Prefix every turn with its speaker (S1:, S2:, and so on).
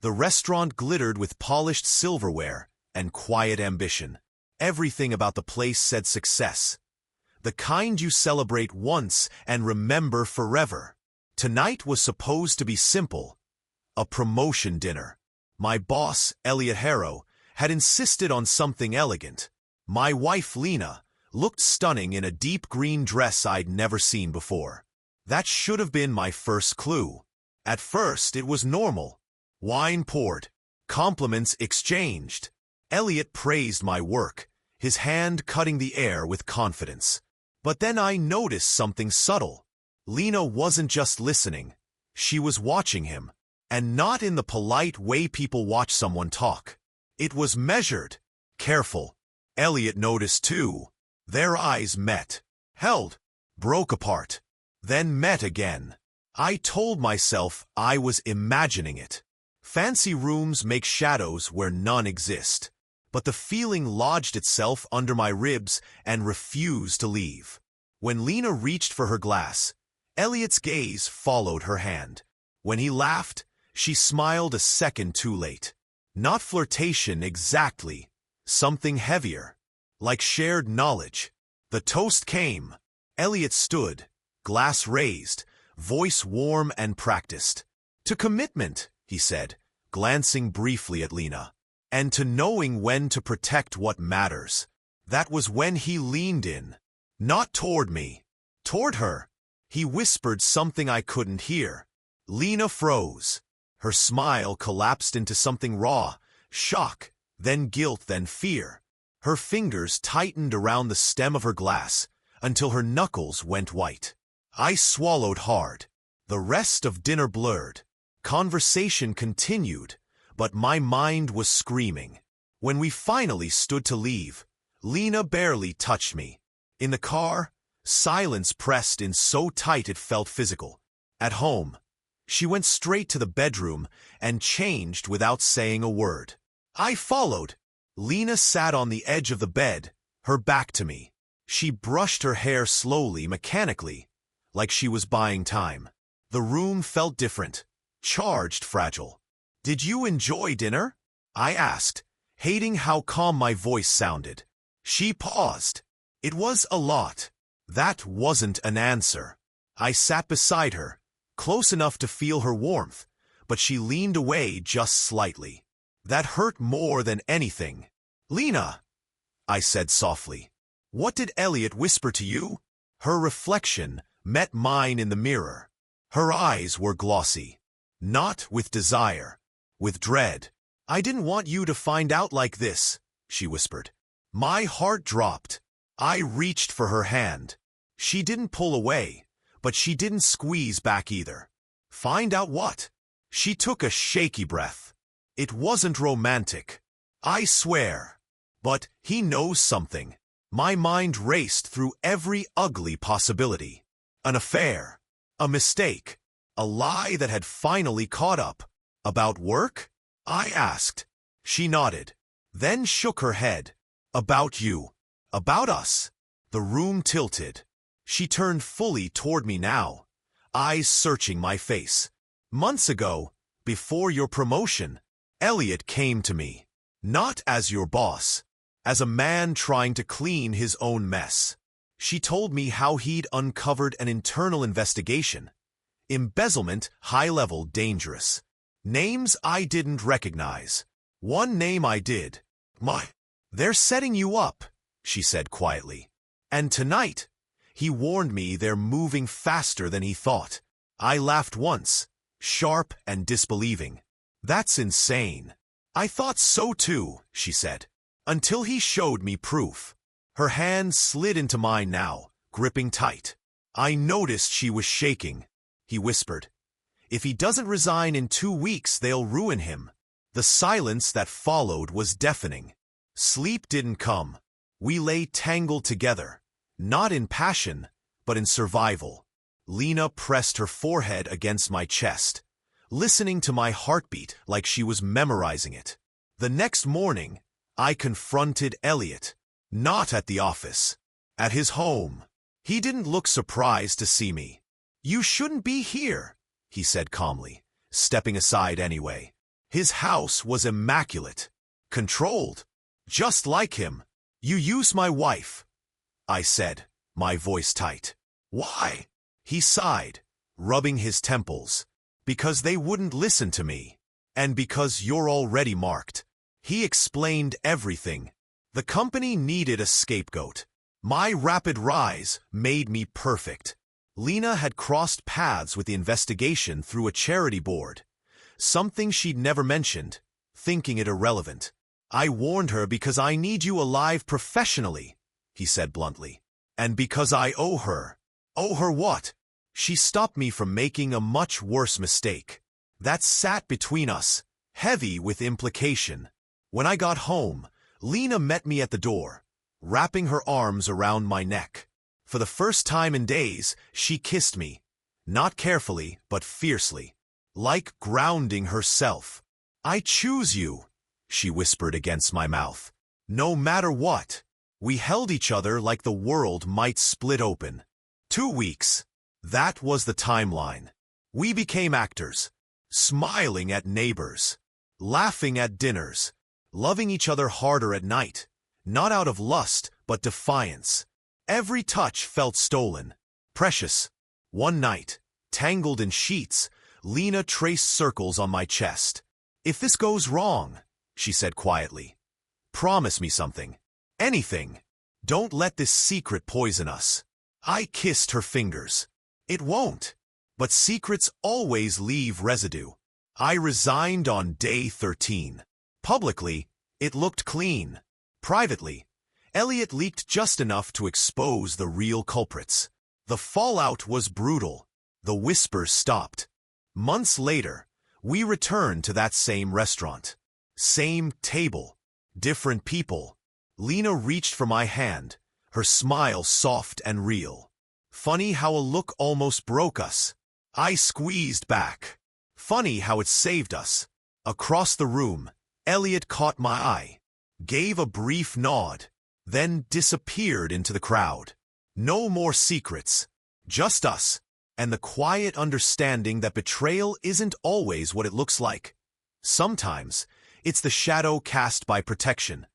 S1: The restaurant glittered with polished silverware and quiet ambition. Everything about the place said success. The kind you celebrate once and remember forever. Tonight was supposed to be simple. A promotion dinner. My boss, Elliot Harrow, had insisted on something elegant. My wife, Lena, looked stunning in a deep green dress I'd never seen before. That should have been my first clue. At first, it was normal. Wine poured. Compliments exchanged. Elliot praised my work, his hand cutting the air with confidence. But then I noticed something subtle. Lena wasn't just listening. She was watching him. And not in the polite way people watch someone talk. It was measured, careful. Elliot noticed too. Their eyes met, held, broke apart, then met again. I told myself I was imagining it. Fancy rooms make shadows where none exist. But the feeling lodged itself under my ribs and refused to leave. When Lena reached for her glass, Elliot's gaze followed her hand. When he laughed, she smiled a second too late. Not flirtation exactly, something heavier, like shared knowledge. The toast came. Elliot stood, glass raised, voice warm and practiced. To commitment, he said, glancing briefly at Lena, and to knowing when to protect what matters. That was when he leaned in. Not toward me, toward her. He whispered something I couldn't hear. Lena froze. Her smile collapsed into something raw, shock, then guilt, then fear. Her fingers tightened around the stem of her glass until her knuckles went white. I swallowed hard. The rest of dinner blurred. Conversation continued, but my mind was screaming. When we finally stood to leave, Lena barely touched me. In the car, silence pressed in so tight it felt physical. At home, she went straight to the bedroom and changed without saying a word. I followed. Lena sat on the edge of the bed, her back to me. She brushed her hair slowly, mechanically, like she was buying time. The room felt different, charged, fragile. "Did you enjoy dinner?" I asked, hating how calm my voice sounded. She paused. "It was a lot." That wasn't an answer. I sat beside her, close enough to feel her warmth, but she leaned away just slightly. That hurt more than anything. "Lena," I said softly, "what did Elliot whisper to you?" Her reflection met mine in the mirror. Her eyes were glossy. Not with desire, with dread. "I didn't want you to find out like this," she whispered. My heart dropped. I reached for her hand. She didn't pull away, but she didn't squeeze back either. "Find out what?" She took a shaky breath. "It wasn't romantic. I swear. But he knows something." My mind raced through every ugly possibility. An affair. A mistake. A lie that had finally caught up. "About work?" I asked. She nodded, then shook her head. "About you. About us." The room tilted. She turned fully toward me now, eyes searching my face. "Months ago, before your promotion, Elliot came to me. Not as your boss, as a man trying to clean his own mess. She told me how he'd uncovered an internal investigation. Embezzlement, high-level, dangerous. Names I didn't recognize. One name I did. They're setting you up," she said quietly. "And tonight, he warned me they're moving faster than he thought." I laughed once, sharp and disbelieving. "That's insane." "I thought so too," she said, "until he showed me proof." Her hand slid into mine now, gripping tight. I noticed she was shaking. He whispered, "If he doesn't resign in 2 weeks, they'll ruin him." The silence that followed was deafening. Sleep didn't come. We lay tangled together, not in passion, but in survival. Lena pressed her forehead against my chest, listening to my heartbeat like she was memorizing it. The next morning, I confronted Elliot, not at the office, at his home. He didn't look surprised to see me. "You shouldn't be here," he said calmly, stepping aside anyway. His house was immaculate, controlled, just like him. "You use my wife," I said, my voice tight. "Why?" He sighed, rubbing his temples. "Because they wouldn't listen to me. And because you're already marked." He explained everything. The company needed a scapegoat. My rapid rise made me perfect. Lena had crossed paths with the investigation through a charity board. Something she'd never mentioned, thinking it irrelevant. "I warned her because I need you alive professionally," he said bluntly. "And because I owe her." "Owe her what?" "She stopped me from making a much worse mistake. That sat between us, heavy with implication. When I got home, Lena met me at the door, wrapping her arms around my neck. For the first time in days, she kissed me, not carefully, but fiercely, like grounding herself. "I choose you," she whispered against my mouth. "No matter what." We held each other like the world might split open. 2 weeks. That was the timeline. We became actors, smiling at neighbors, laughing at dinners, loving each other harder at night, not out of lust, but defiance. Every touch felt stolen, precious. One night, tangled in sheets, Lena traced circles on my chest. "If this goes wrong," she said quietly, "promise me something. Anything. Don't let this secret poison us." I kissed her fingers. "It won't." But secrets always leave residue. I resigned on day 13. Publicly, it looked clean. Privately, Elliot leaked just enough to expose the real culprits. The fallout was brutal. The whispers stopped. Months later, we returned to that same restaurant. Same table. Different people. Lena reached for my hand, her smile soft and real. Funny how a look almost broke us. I squeezed back. Funny how it saved us. Across the room, Elliot caught my eye, gave a brief nod, then disappeared into the crowd. No more secrets, just us, and the quiet understanding that betrayal isn't always what it looks like. Sometimes, it's the shadow cast by protection.